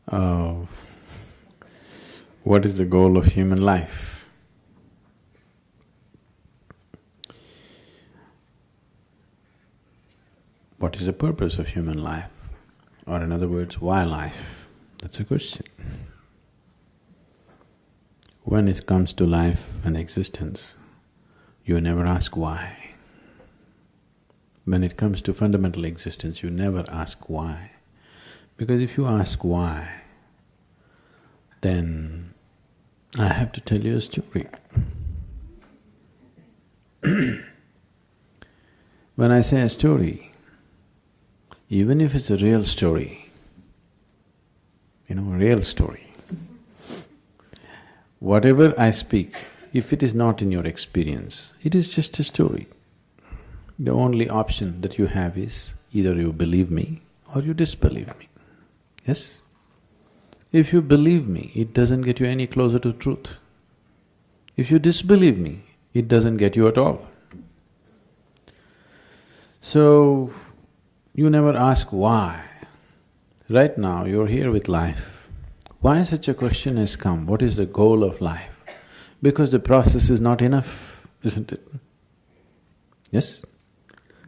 Uh, what is the goal of human life? What is the purpose of human life? Or in other words, why life? That's a question. When it comes to life and existence, you never ask why. When it comes to fundamental existence, you never ask why. Because if you ask why, then I have to tell you a story. When I say a story, even if it's a real story, a real story, whatever I speak, if it is not in your experience, it is just a story. The only option that you have is either you believe me or you disbelieve me. Yes? If you believe me, it doesn't get you any closer to truth. If you disbelieve me, it doesn't get you at all. So, you never ask why. Right now, you're here with life. Why such a question has come? What is the goal of life? Because the process is not enough, isn't it? Yes?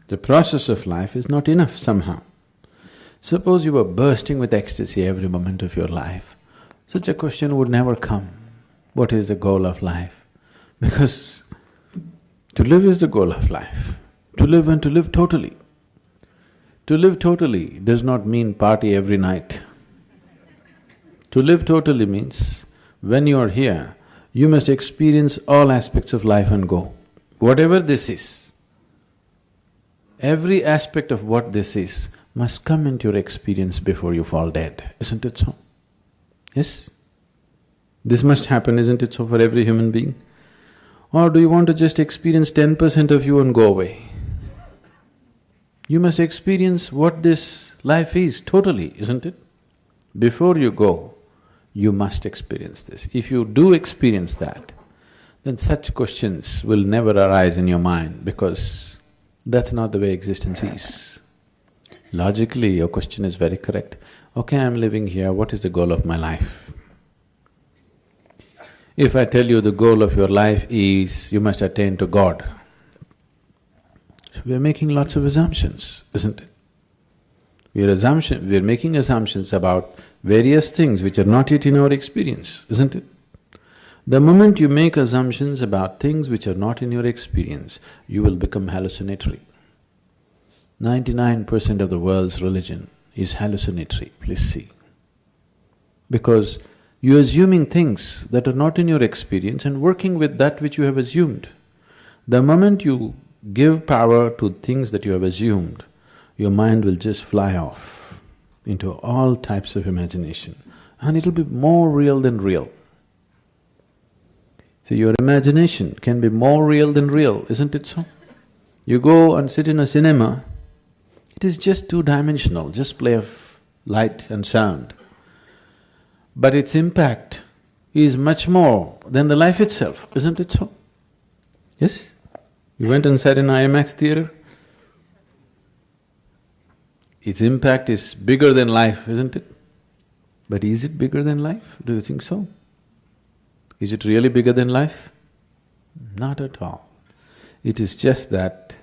The process of life is not enough somehow. Suppose you were bursting with ecstasy every moment of your life, such a question would never come. What is the goal of life? Because to live is the goal of life. To live and to live totally. To live totally does not mean party every night. To live totally means when you are here, you must experience all aspects of life and go. Whatever this is, every aspect of what this is must come into your experience before you fall dead, isn't it so? Yes? This must happen, isn't it so, for every human being? Or do you want to just experience 10% of you and go away? You must experience what this life is totally, isn't it? Before you go, you must experience this. If you do experience that, then such questions will never arise in your mind because that's not the way existence is. Logically, your question is very correct. Okay, I'm living here, what is the goal of my life? If I tell you the goal of your life is you must attain to God, so we're making lots of assumptions, isn't it? We're making assumptions about various things which are not yet in our experience, isn't it? The moment you make assumptions about things which are not in your experience, you will become hallucinatory. 99% of the world's religion is hallucinatory, please see. Because you're assuming things that are not in your experience and working with that which you have assumed. The moment you give power to things that you have assumed, your mind will just fly off into all types of imagination and it'll be more real than real. So your imagination can be more real than real, isn't it so? You go and sit in a cinema, it is just two-dimensional, just play of light and sound. But its impact is much more than the life itself, isn't it so? Yes? You went and sat in IMAX theater, its impact is bigger than life, isn't it? But is it bigger than life? Do you think so? Is it really bigger than life? Not at all. It is just that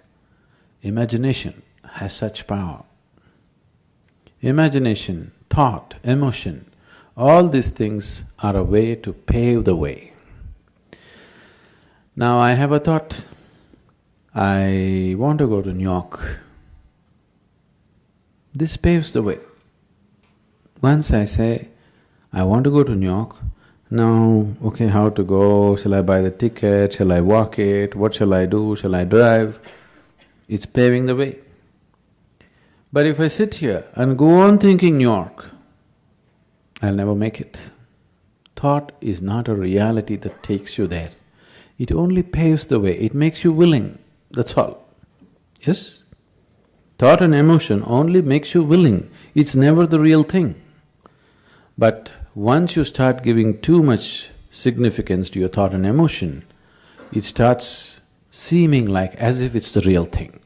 imagination has such power. Imagination, thought, emotion, all these things are a way to pave the way. Now I have a thought, I want to go to New York. This paves the way. Once I say, I want to go to New York, now, okay, how to go, shall I buy the ticket, shall I walk it, what shall I do, shall I drive? It's paving the way. But if I sit here and go on thinking New York, I'll never make it. Thought is not a reality that takes you there. It only paves the way, it makes you willing, that's all. Yes? Thought and emotion only makes you willing, it's never the real thing. But once you start giving too much significance to your thought and emotion, it starts seeming like as if it's the real thing.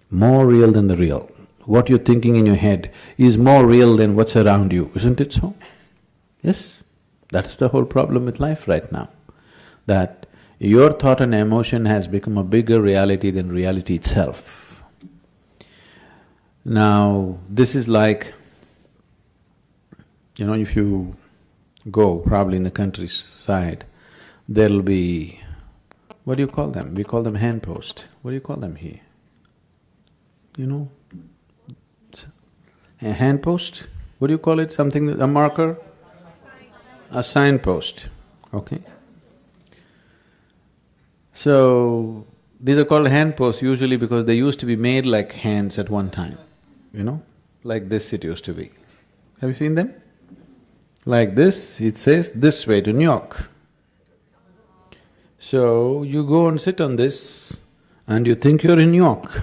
More real than the real, what you're thinking in your head is more real than what's around you, isn't it so? Yes? That's the whole problem with life right now, that your thought and emotion has become a bigger reality than reality itself. Now, this is like, if you go probably in the countryside, there'll be, what do you call them? We call them handpost. What do you call them here? A handpost? What do you call it? Something, a marker? A signpost, okay? So, these are called handposts usually because they used to be made like hands at one time, like this it used to be. Have you seen them? Like this, it says this way to New York. So, you go and sit on this and you think you're in New York.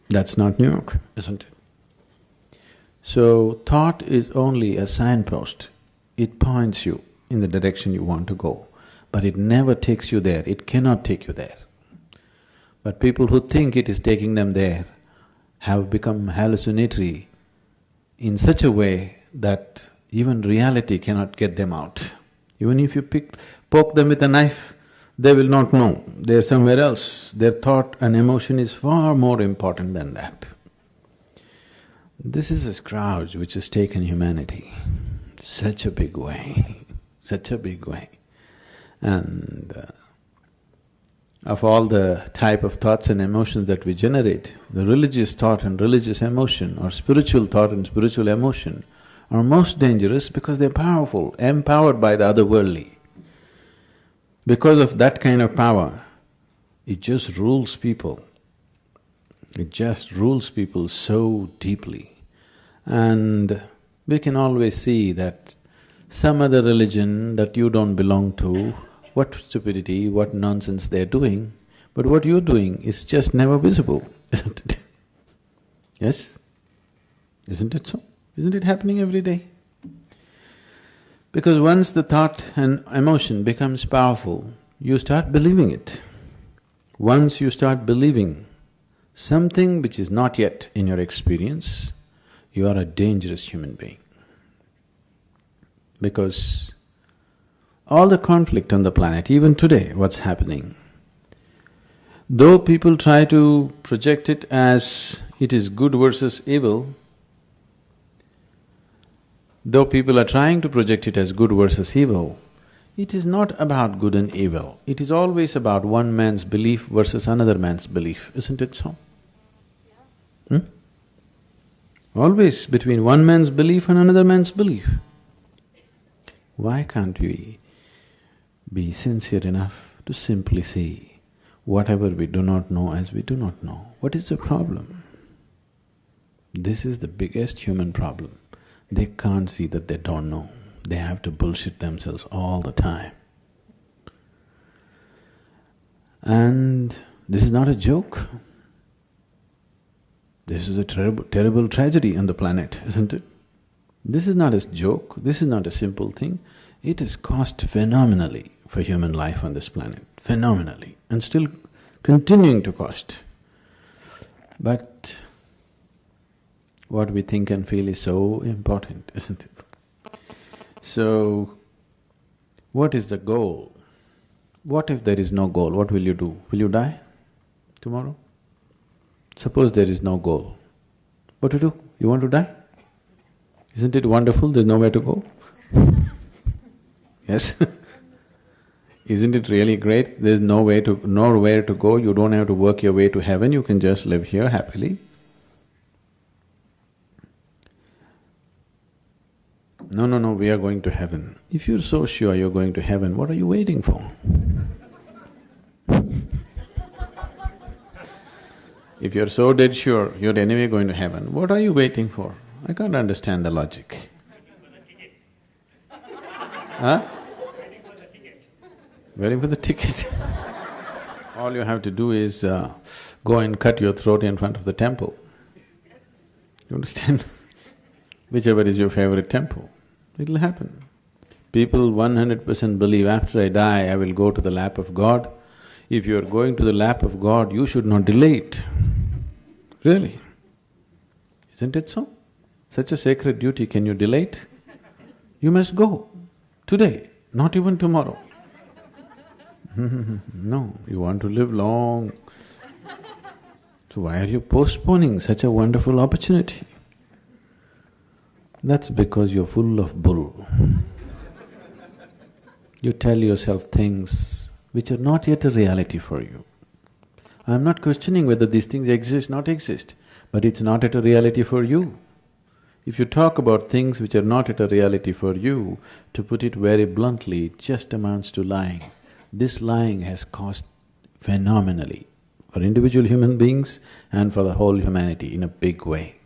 That's not New York, isn't it? So, thought is only a signpost. It points you in the direction you want to go, but it never takes you there, it cannot take you there. But people who think it is taking them there have become hallucinatory in such a way that even reality cannot get them out. Even if you poke them with a knife, they will not know, they're somewhere else. Their thought and emotion is far more important than that. This is a scourge which has taken humanity such a big way, such a big way. And of all the type of thoughts and emotions that we generate, the religious thought and religious emotion or spiritual thought and spiritual emotion are most dangerous because they're powerful, empowered by the otherworldly. Because of that kind of power, it just rules people. It just rules people so deeply. And we can always see that some other religion that you don't belong to, what stupidity, what nonsense they're doing, but what you're doing is just never visible, isn't it? Yes? Isn't it so? Isn't it happening every day? Because once the thought and emotion becomes powerful, you start believing it. Once you start believing something which is not yet in your experience, you are a dangerous human being. Because all the conflict on the planet, even today, what's happening, though people try to project it as it is good versus evil, though people are trying to project it as good versus evil, it is not about good and evil. It is always about one man's belief versus another man's belief, isn't it so? Always between one man's belief and another man's belief. Why can't we be sincere enough to simply see whatever we do not know as we do not know? What is the problem? This is the biggest human problem. They can't see that they don't know. They have to bullshit themselves all the time. And this is not a joke. This is a terrible tragedy on the planet, isn't it? This is not a joke, this is not a simple thing. It has cost phenomenally for human life on this planet, phenomenally, and still continuing to cost. But what we think and feel is so important, isn't it? So, what is the goal? What if there is no goal? What will you do? Will you die tomorrow? Suppose there is no goal. What to do? You want to die? Isn't it wonderful? There's nowhere to go. Yes? Isn't it really great? There's nowhere to go, you don't have to work your way to heaven, you can just live here happily. No, we are going to heaven. If you're so sure you're going to heaven, what are you waiting for? If you're so dead sure you're anyway going to heaven, what are you waiting for? I can't understand the logic. Huh? Waiting for the ticket. All you have to do is go and cut your throat in front of the temple. You understand? Whichever is your favorite temple, it'll happen. People 100% believe after I die, I will go to the lap of God. If you are going to the lap of God, you should not delay it. Really? Isn't it so? Such a sacred duty, can you delay it? You must go today, not even tomorrow. No, you want to live long. So why are you postponing such a wonderful opportunity? That's because you're full of bull. You tell yourself things which are not yet a reality for you. I'm not questioning whether these things exist, not exist, but it's not yet a reality for you. If you talk about things which are not yet a reality for you, to put it very bluntly, it just amounts to lying. This lying has cost phenomenally for individual human beings and for the whole humanity in a big way.